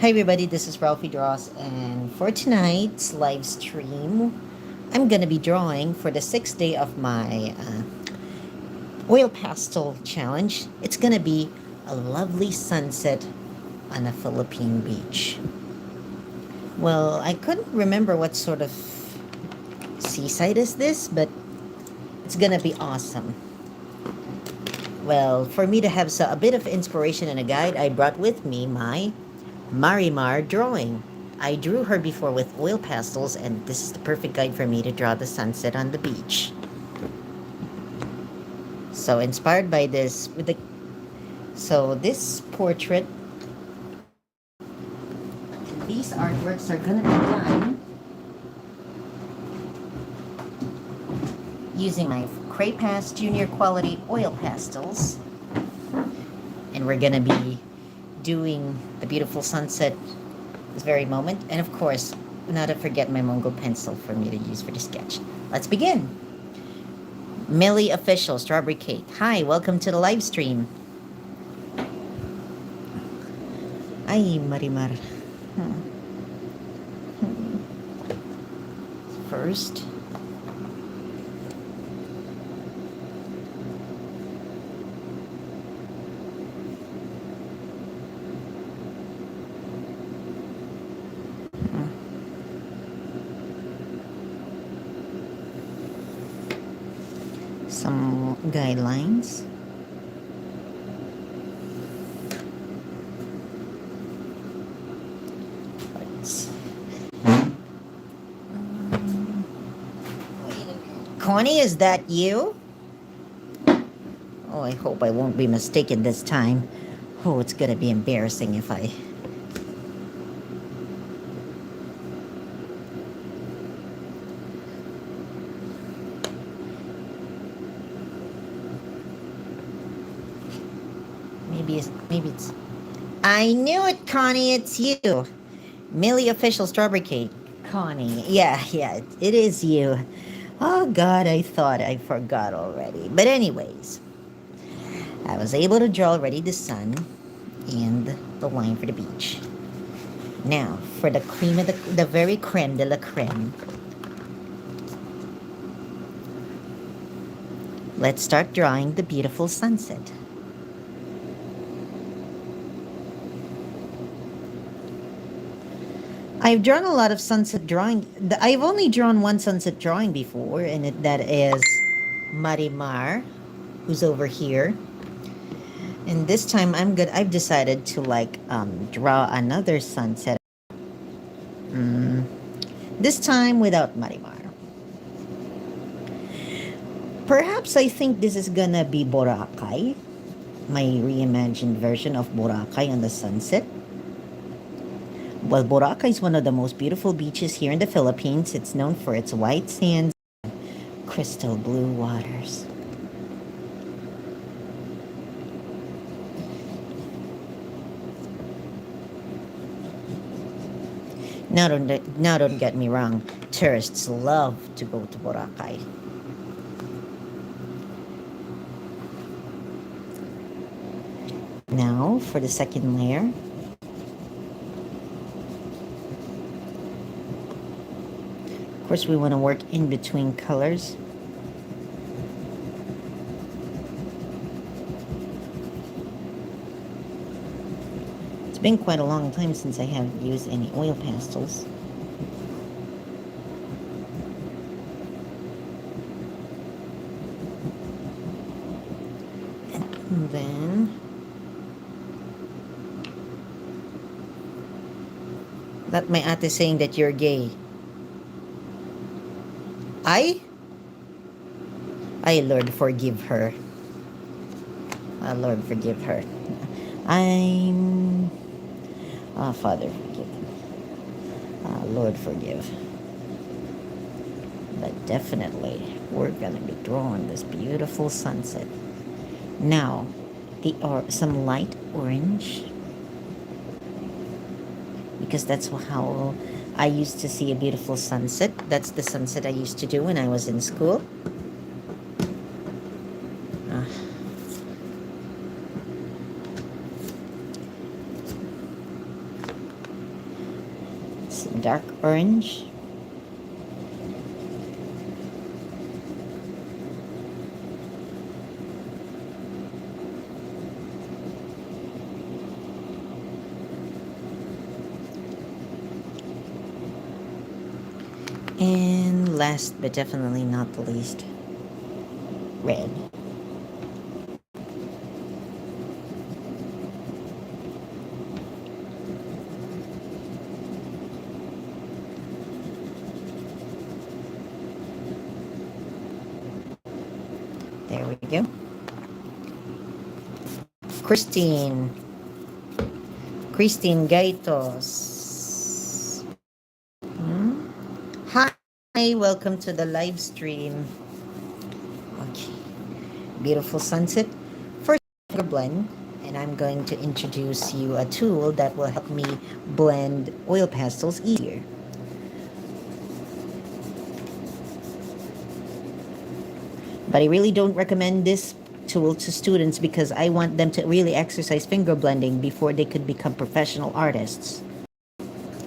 Hi everybody, this is Ralphy Draws, and for tonight's live stream, I'm gonna be drawing for the sixth day of my oil pastel challenge. It's gonna be a lovely sunset on a Philippine beach. Well, I couldn't remember what sort of seaside is this, but it's gonna be awesome. Well, for me to have a bit of inspiration and a guide, I brought with me my Marimar drawing. I drew her before with oil pastels, and this is the perfect guide for me to draw the sunset on the beach. So inspired by this, this portrait, these artworks are gonna be done using my CrayPas Junior Quality Oil Pastels, and we're gonna be doing the beautiful sunset this very moment, and of course, not to forget my Mongo pencil for me to use for the sketch. Let's begin. Millie Official Strawberry Cake. Hi, welcome to the live stream. Ay, Marimar. First, some guidelines. Connie, is that you? Oh, I hope I won't be mistaken this time. Oh, it's gonna be embarrassing if I... Maybe it's... I knew it, Connie, it's you. Millie Official Strawberry Cake. Connie, yeah, it is you. Oh God, I thought I forgot already. But anyways, I was able to draw already the sun and the line for the beach. Now, for the cream of the very creme de la creme, let's start drawing the beautiful sunset. I've drawn a lot of sunset drawing. I've only drawn one sunset drawing before, and that is Marimar, who's over here. And this time I've decided to draw another sunset. This time without Marimar. Perhaps I think this is gonna be Boracay, my reimagined version of Boracay on the sunset. Well, Boracay is one of the most beautiful beaches here in the Philippines. It's known for its white sands and crystal blue waters. Now don't get me wrong. Tourists love to go to Boracay. Now for the second layer. Of course, we want to work in between colors. It's been quite a long time since I have used any oil pastels. And then that my ate saying that you're gay. Lord, forgive her. Lord, forgive her. Father, forgive. Lord, forgive. But definitely, we're gonna be drawing this beautiful sunset. Now, some light orange, because that's how I used to see a beautiful sunset. That's the sunset I used to do when I was in school. some dark orange. And last but definitely not the least, red. There we go. Christine Gaitos. Hi, welcome to the live stream. Okay, beautiful sunset. First, finger blend, and I'm going to introduce you a tool that will help me blend oil pastels easier. But I really don't recommend this tool to students because I want them to really exercise finger blending before they could become professional artists,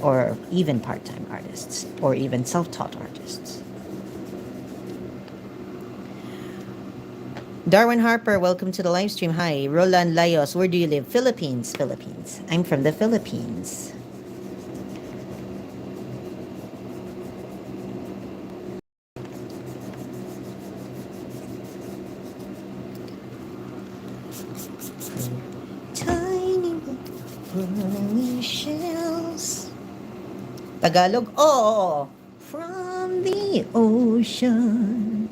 or even part-time artists, or even self-taught artists. Darwin Harper, welcome to the live stream. Hi. Roland Layos, where do you live? Philippines. I'm from the Philippines. Tiny pearly shells. Tagalog? Oh, from the ocean,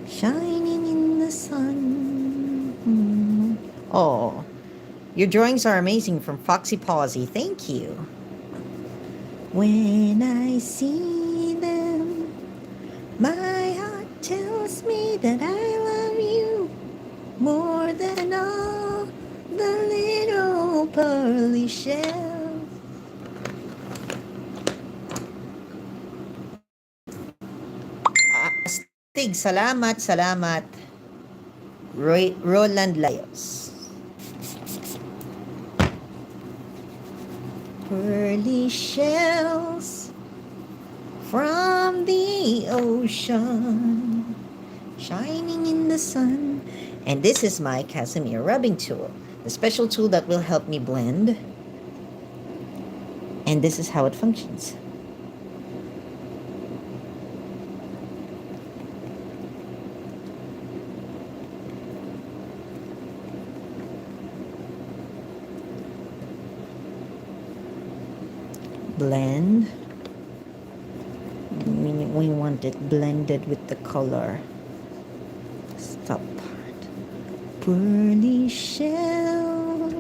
shining in the sun. Oh, your drawings are amazing from Foxy Pawsy. Thank you. When I see them, my heart tells me that I love you more than all the little pearly shells. Astig, salamat. Roland Layos. Pearly shells from the ocean, shining in the sun. And this is my Casimir rubbing tool, the special tool that will help me blend. And this is how it functions. Blend. We want it blended with the color. Stop part. Pearly shell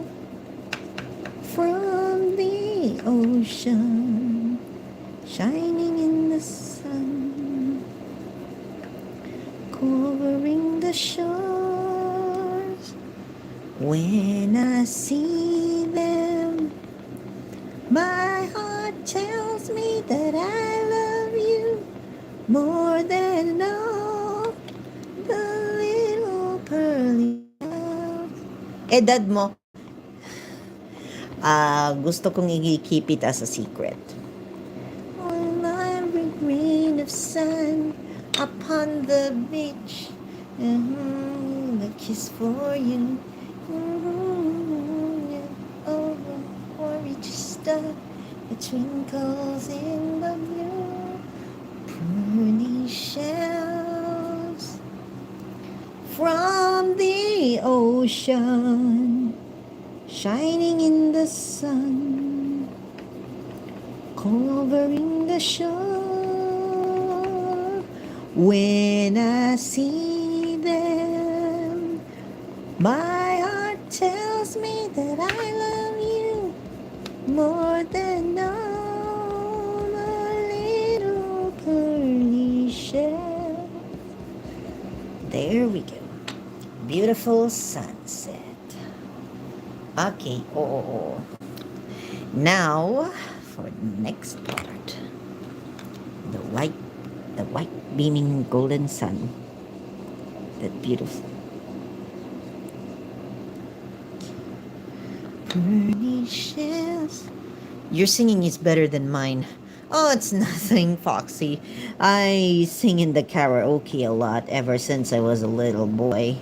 from the ocean, shining in the sun, covering the shores. When I see them, my heart tells me that I love you more than all the little pearly shells. Edad mo? Gusto kong i-keep it as a secret. On every grain of sand upon the beach, a kiss for you. It twinkles in the blue. Pearly shells from the ocean, shining in the sun, covering the shore. When I see them, my heart tells me that I love you more than all the little pearly shells. There we go. Beautiful sunset. Okay. Now for the next part. The white beaming golden sun. That beautiful. Pearly shells Your singing is better than mine. Oh, it's nothing, Foxy. I sing in the karaoke a lot ever since I was a little boy.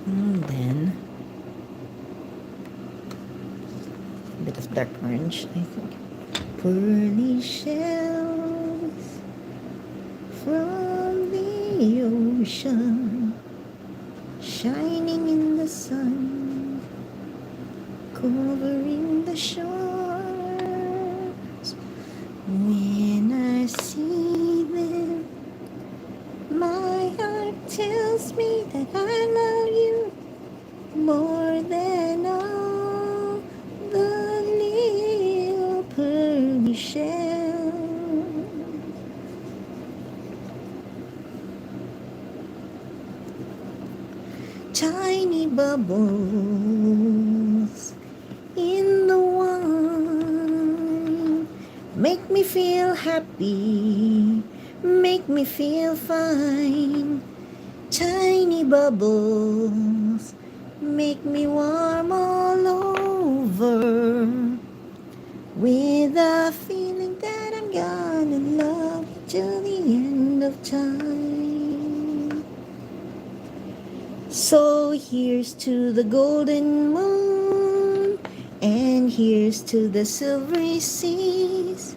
And then a bit of dark orange, I think. Pearly shells from the ocean, shining in the sun, covering the shores. When I see them, my heart tells me that I love you more than all the little pearly shells. Tiny bubbles in the wine make me feel happy, make me feel fine. Tiny bubbles make me warm all over, with a feeling that I'm gonna love you till the end of time. So here's to the golden moon, and here's to the silvery seas,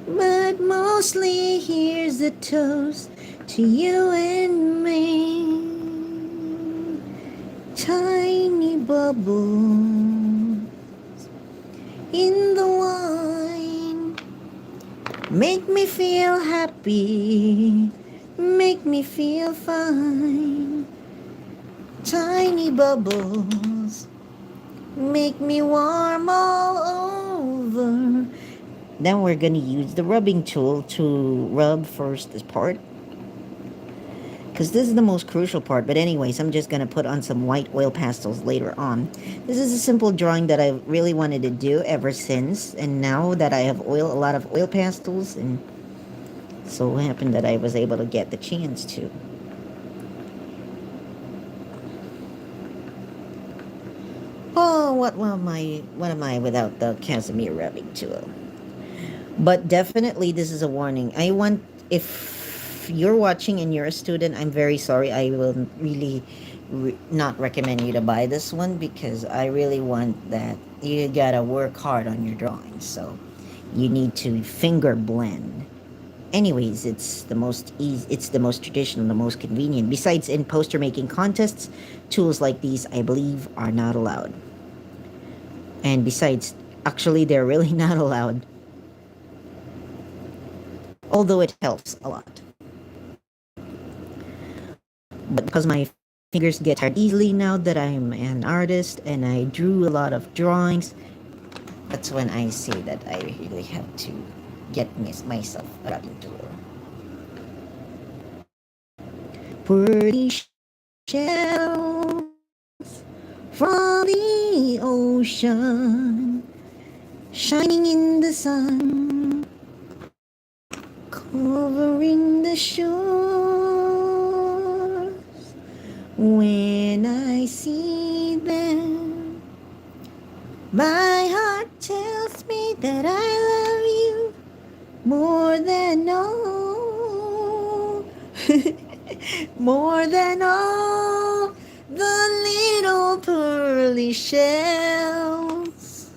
but mostly here's a toast to you and me. Tiny bubbles in the wine make me feel happy, make me feel fine. Tiny bubbles make me warm all over. Then we're gonna use the rubbing tool to rub first this part, because this is the most crucial part. But anyways, I'm just gonna put on some white oil pastels later on. This is a simple drawing that I really wanted to do ever since, and now that I have a lot of oil pastels, and so happened that I was able to get the chance to. Oh, what am I without the Casimir rubbing tool? But definitely, this is a warning. If you're watching and you're a student, I'm very sorry. I will really not recommend you to buy this one, because I really want that you gotta work hard on your drawings. So you need to finger blend. Anyways, it's the most easy, it's the most traditional, the most convenient. Besides, in poster making contests, tools like these, I believe, are not allowed. And besides, actually, they're really not allowed. Although it helps a lot. But because my fingers get tired easily now that I'm an artist and I drew a lot of drawings, that's when I say that I really have to get myself a rubbing tool. Pearly shells from the ocean, shining in the sun, covering the shores. When I see them, my heart tells me that I love you more than all, more than all the little pearly shells.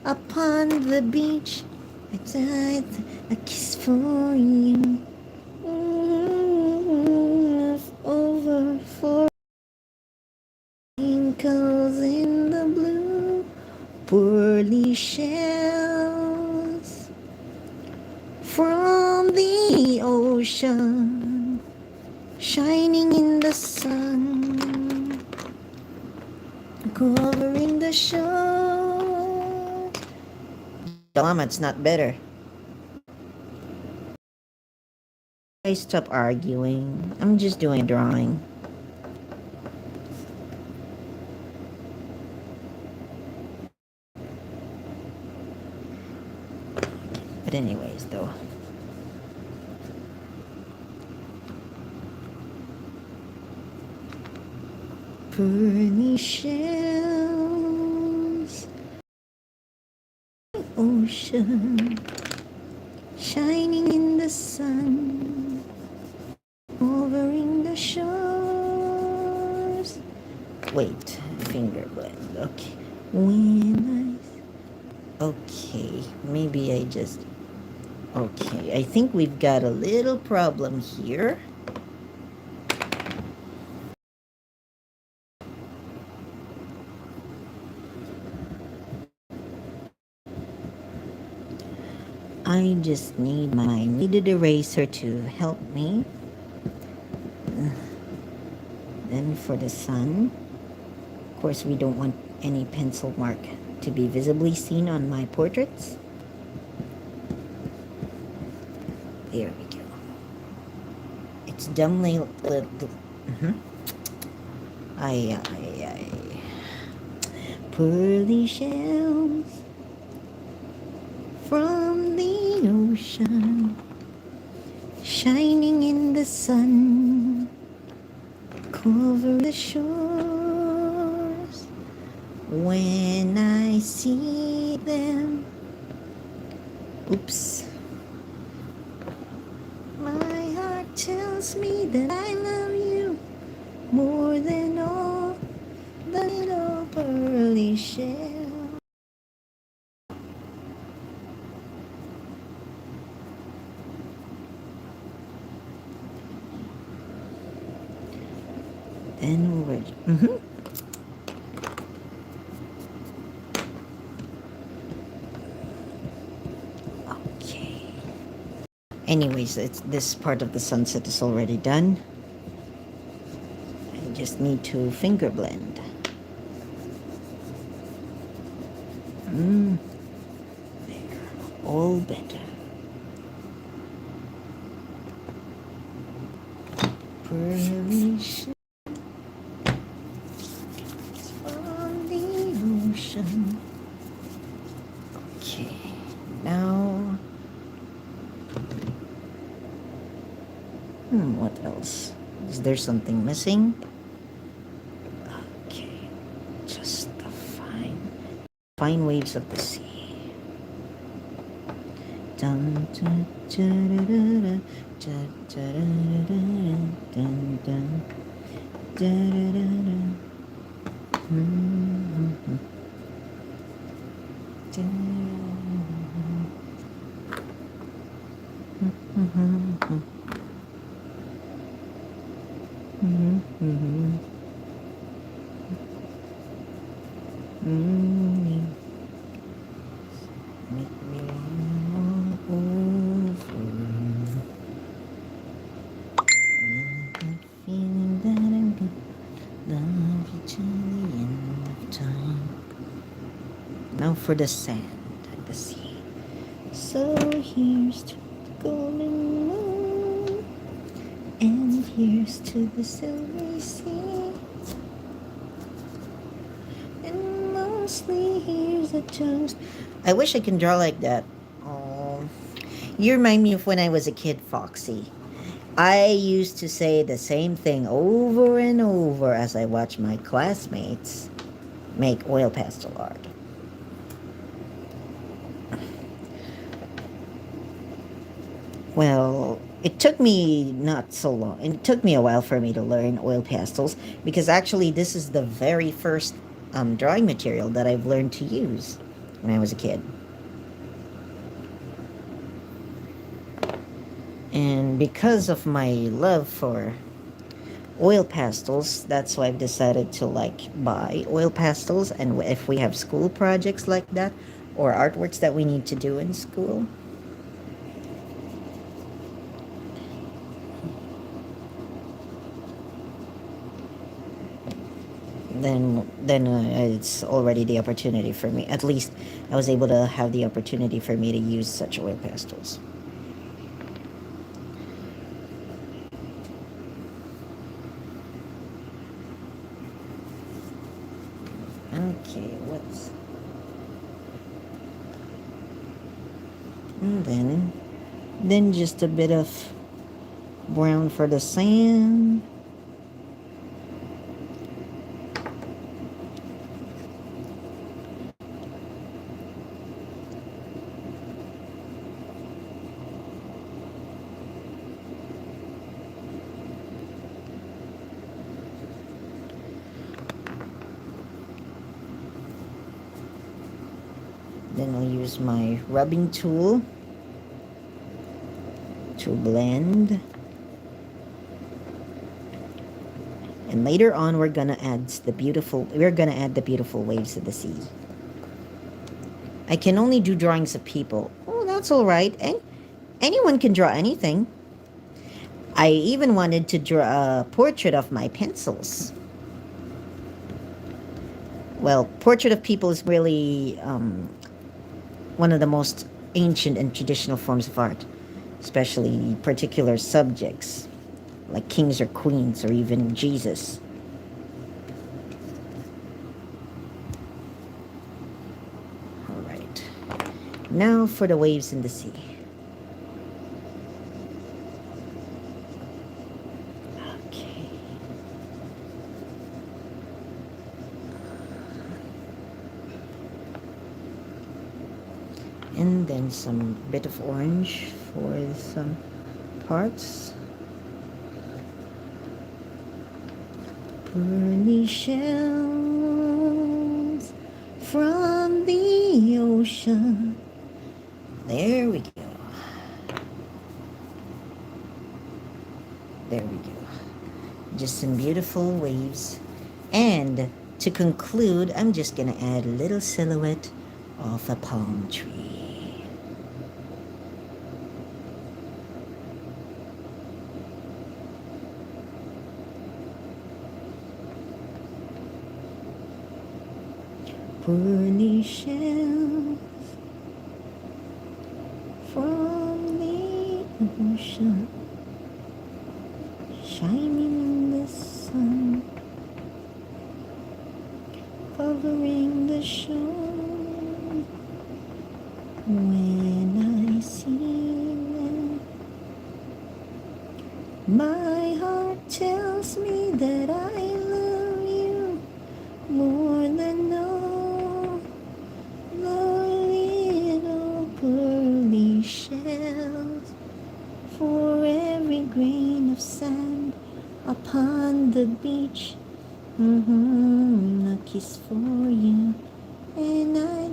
Upon the beach, I died a kiss for you. Over for wrinkles in the blue, pearly shells from the ocean, shining in the sun, covering the shore. Mama, it's not better. I stop arguing. I'm just doing a drawing. But anyways, though. Pearly shells, ocean, shining in the sun, covering the shores. Wait, finger blend. Okay. Okay, maybe I just... Okay, I think we've got a little problem here. I just need my kneaded eraser to help me. Then for the sun, of course we don't want any pencil mark to be visibly seen on my portraits. There we go. It's dumbly lit. Ay. Pearly shells from the ocean, shining in the sun, cover the shores. When I see them, oops, my heart tells me that I love you more than all the little pearly shells. Then we're... Okay. Anyways, this part of the sunset is already done. I just need to finger blend. There. All better. Pearly shells on the ocean. Okay, now... what else? Is there something missing? Okay, just the fine waves of the sea. Dun, dun, dun, dun, dun, dun, dun, dun, dun, dun. Make me over. Feeling that I'm gonna love you till the end of time. Now for the sand and the sea. So here's to the golden moon, and here's to the silvery sea, and mostly here's a toast. I wish I can draw like that. Oh, you remind me of when I was a kid, Foxy. I used to say the same thing over and over as I watched my classmates make oil pastel art. Well, it took me not so long. It took me a while for me to learn oil pastels because actually this is the very first drawing material that I've learned to use when I was a kid. And because of my love for oil pastels, that's why I've decided to buy oil pastels, and if we have school projects like that or artworks that we need to do in school, then it's already the opportunity for me. At least I was able to have the opportunity for me to use such oil pastels. Okay, what's... And then just a bit of brown for the sand. then I'll use my rubbing tool to blend. And later on, we're gonna add the beautiful waves of the sea. I can only do drawings of people. Oh, that's all right. And anyone can draw anything. I even wanted to draw a portrait of my pencils. Well, portrait of people is really one of the most ancient and traditional forms of art, especially particular subjects like kings or queens or even Jesus. All right. Now for the waves in the sea. Okay. And then some bit of orange for some parts. Pearly shells from the ocean. There we go. There we go. Just some beautiful waves. And to conclude, I'm just going to add a little silhouette of a palm tree. Pearly shells from the ocean, shining in the sun, covering the shore. When I see them, my heart tells me that I love you more than all the little pearly shells. For every grain of sand upon the beach, a kiss for you, and I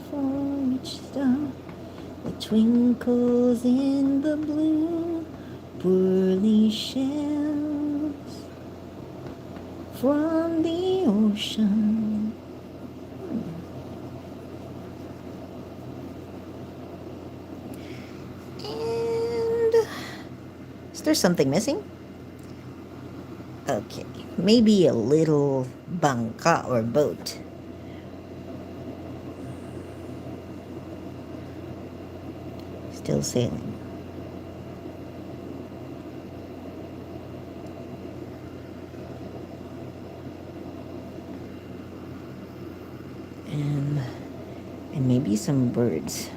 for each star that twinkles in the blue. Pearly shells from the ocean. And is there something missing? Okay, maybe a little bangka or boat. Still sailing. And maybe some birds.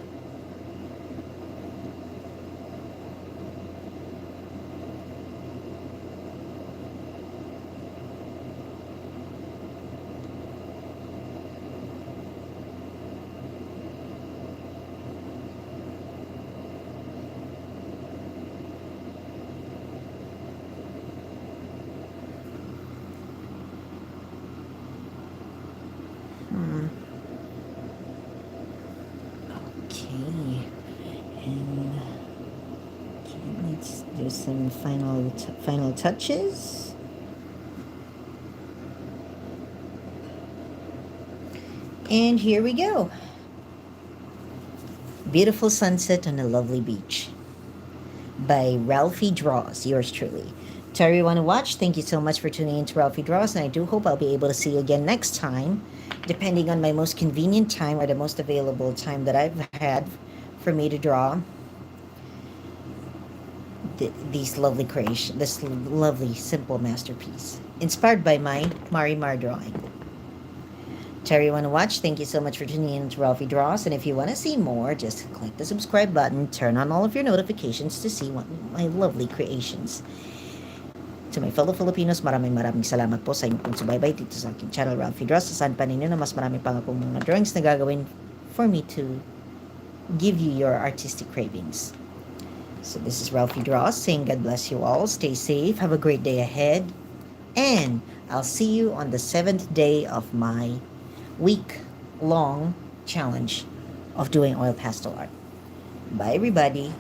Let's do some final touches. And here we go. Beautiful sunset on a lovely beach by Ralphy Draws, yours truly. To everyone who watched, thank you so much for tuning in to Ralphy Draws, and I do hope I'll be able to see you again next time, depending on my most convenient time or the most available time that I've had for me to draw these lovely creation, this lovely simple masterpiece, inspired by my Marimar drawing. To everyone who watched, thank you so much for tuning in to Ralphy Draws, and if you want to see more, just click the subscribe button, turn on all of your notifications to see my lovely creations. To my fellow Filipinos, maraming salamat po sa inyong pong subaybay dito sa aking channel, Ralphy Draws. Saan pa ninyo na mas marami pa akong mga drawings na gagawin for me to give you your artistic cravings. So this is Ralphy Draws saying God bless you all. Stay safe. Have a great day ahead. And I'll see you on the 7th day of my week long challenge of doing oil pastel art. Bye, everybody.